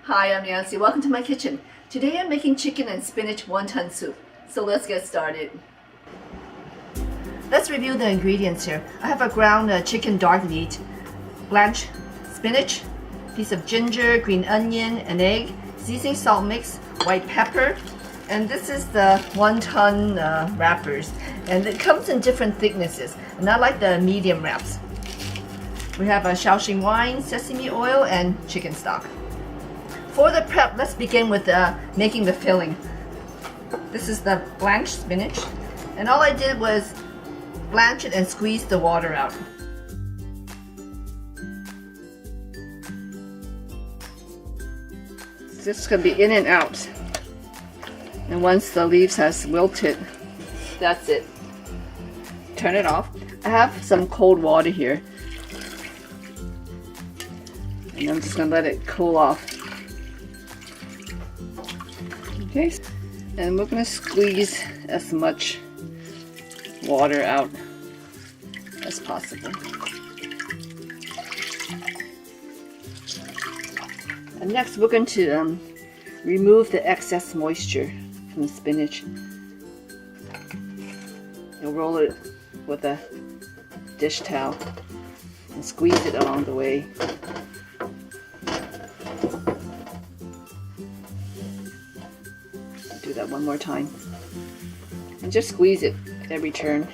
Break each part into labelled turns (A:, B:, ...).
A: Hi, I'm Nancy. Welcome to my kitchen. Today I'm making chicken and spinach wonton soup. So let's get started. Let's review the ingredients here. I have a ground chicken dark meat, blanch spinach, piece of ginger, green onion, an egg, seasoning salt mix, white pepper, and this is the wonton wrappers. And it comes in different thicknesses, and I like the medium wraps. We have a Shaoxing wine, sesame oil, and chicken stock. For the prep, let's begin with making the filling. This is the blanch spinach, and all I did was blanch it and squeeze the water out. This is going to be in and out. And once the leaves has wilted, that's it. Turn it off. I have some cold water here. And I'm just going to let it cool off. Okay, and we're going to squeeze as much water out as possible. And next we're going to remove the excess moisture from the spinach. You'll roll it with a dish towel and squeeze it along the way. Do that one more time. And just squeeze it at every turn.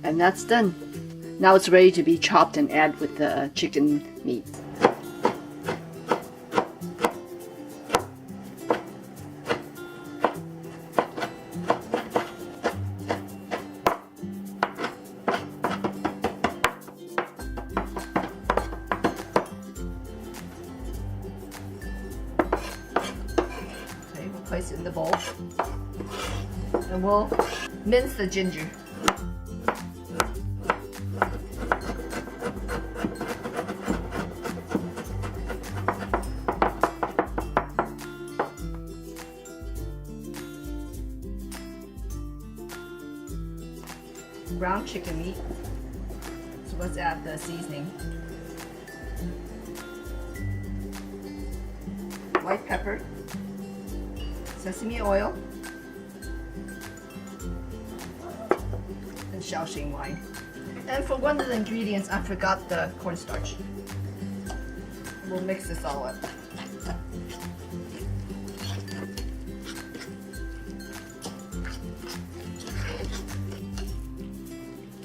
A: And that's done. Now it's ready to be chopped and add with the chicken meat. Okay, we'll place it in the bowl. And we'll mince the ginger. Ground chicken meat. So let's add the seasoning. White pepper, sesame oil, and Shaoxing wine. And for one of the ingredients, I forgot the cornstarch. We'll mix this all up.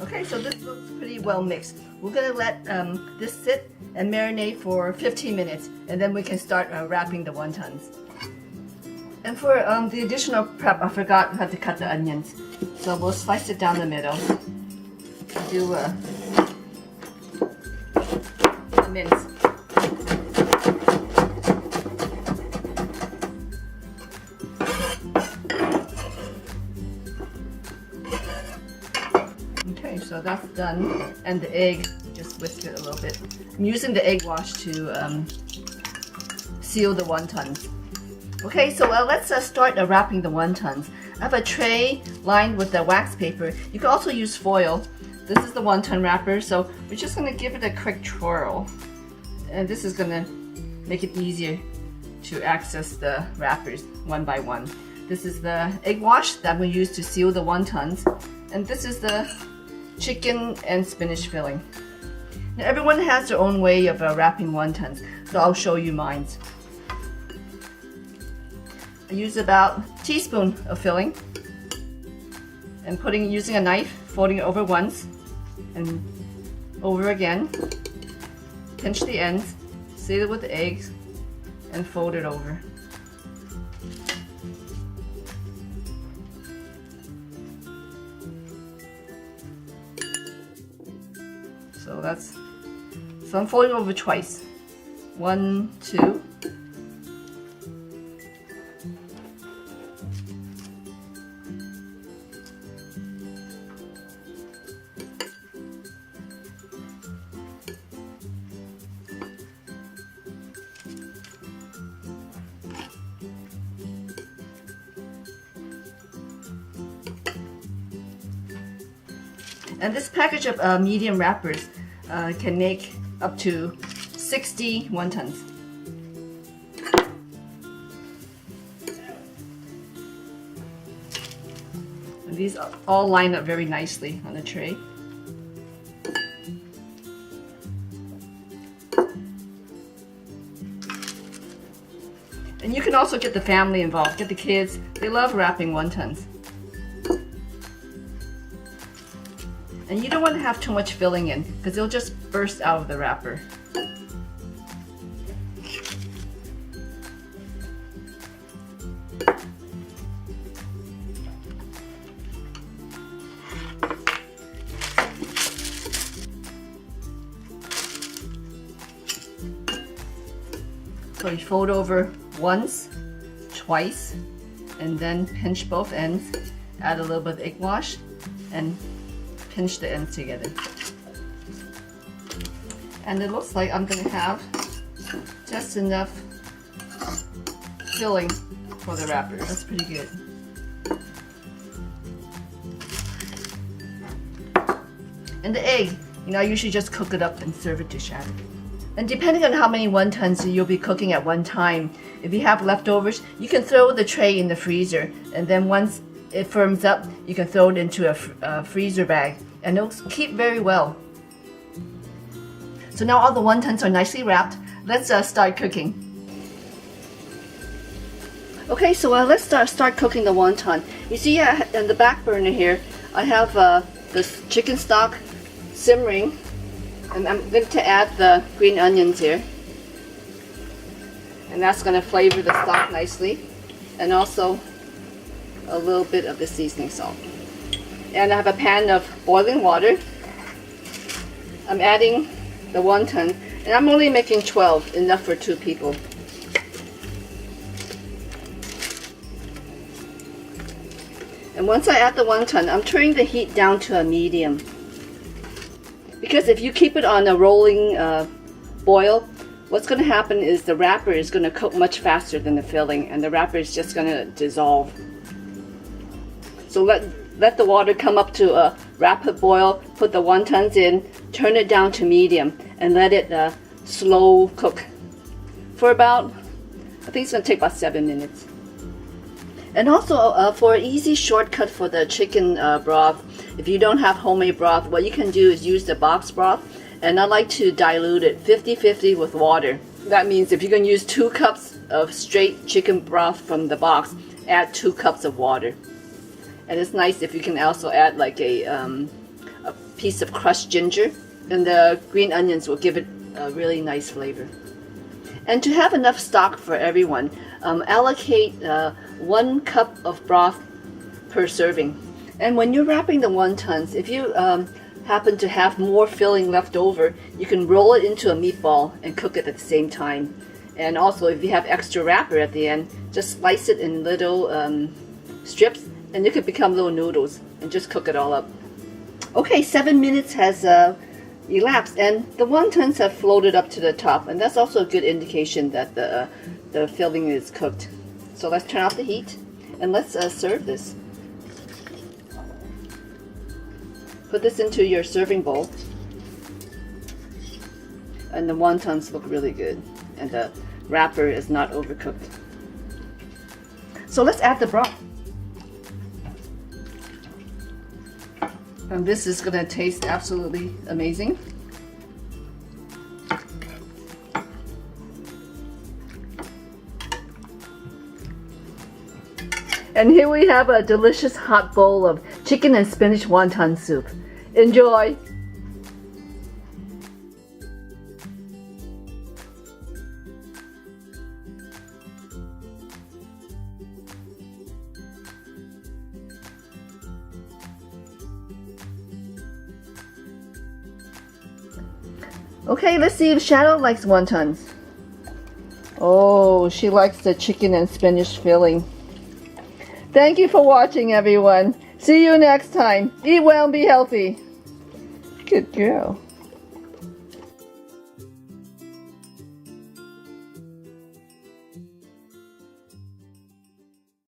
A: Okay, so this looks pretty well mixed. We're gonna let this sit and marinate for 15 minutes, and then we can start wrapping the wontons. And for the additional prep, I forgot how to cut the onions. So we'll slice it down the middle. Do a mince. Okay, so that's done. And the egg, just whisk it a little bit. I'm using the egg wash to seal the wontons. Okay, so let's start wrapping the wontons. I have a tray lined with the wax paper. You can also use foil. This is the wonton wrapper, so we're just going to give it a quick twirl. And this is going to make it easier to access the wrappers one by one. This is the egg wash that we use to seal the wontons. And this is the chicken and spinach filling. Now everyone has their own way of wrapping wontons, so I'll show you mine. I use about a teaspoon of filling and using a knife, folding it over once and over again. Pinch the ends, seal it with the eggs, and fold it over. So I'm folding over twice. 1, 2. And this package of medium wrappers, can make up to 60 wontons. And these all line up very nicely on the tray. And you can also get the family involved, get the kids. They love wrapping wontons. And you don't want to have too much filling in because it'll just burst out of the wrapper. So you fold over once, twice, and then pinch both ends. Add a little bit of egg wash and pinch the ends together. And it looks like I'm going to have just enough filling for the wrapper. That's pretty good. And the egg, I usually just cook it up and serve a dish out of it. And depending on how many wontons you'll be cooking at one time, if you have leftovers, you can throw the tray in the freezer, and then once it firms up, you can throw it into a freezer bag, and it'll keep very well. So now all the wontons are nicely wrapped. Let's start cooking. Okay, so let's start cooking the wonton. You see, in the back burner here, I have this chicken stock simmering. And I'm going to add the green onions here. And that's going to flavor the stock nicely. And also a little bit of the seasoning salt. And I have a pan of boiling water. I'm adding the wonton. And I'm only making 12, enough for 2 people. And once I add the wonton, I'm turning the heat down to a medium. Because if you keep it on a rolling boil, what's going to happen is the wrapper is going to cook much faster than the filling, and the wrapper is just going to dissolve. So let the water come up to a rapid boil, put the wontons in, turn it down to medium, and let it slow cook for about, I think it's going to take about 7 minutes. And also for an easy shortcut for the chicken broth, if you don't have homemade broth, what you can do is use the box broth, and I like to dilute it 50-50 with water. That means if you're going to use 2 cups of straight chicken broth from the box, add 2 cups of water. And it's nice if you can also add like a piece of crushed ginger, and the green onions will give it a really nice flavor. And to have enough stock for everyone, allocate 1 cup of broth per serving. And when you're wrapping the wontons, if you happen to have more filling left over, you can roll it into a meatball and cook it at the same time. And also, if you have extra wrapper at the end, just slice it in little strips, and it could become little noodles, and just cook it all up. Okay, 7 minutes has elapsed, and the wontons have floated up to the top, and that's also a good indication that the filling is cooked. So let's turn off the heat, and let's serve this. Put this into your serving bowl, and the wontons look really good, and the wrapper is not overcooked. So let's add the broth. And this is going to taste absolutely amazing. And here we have a delicious hot bowl of chicken and spinach wonton soup. Enjoy! Okay, let's see if Shadow likes wontons. Oh, she likes the chicken and spinach filling. Thank you for watching, everyone. See you next time. Eat well and be healthy. Good girl.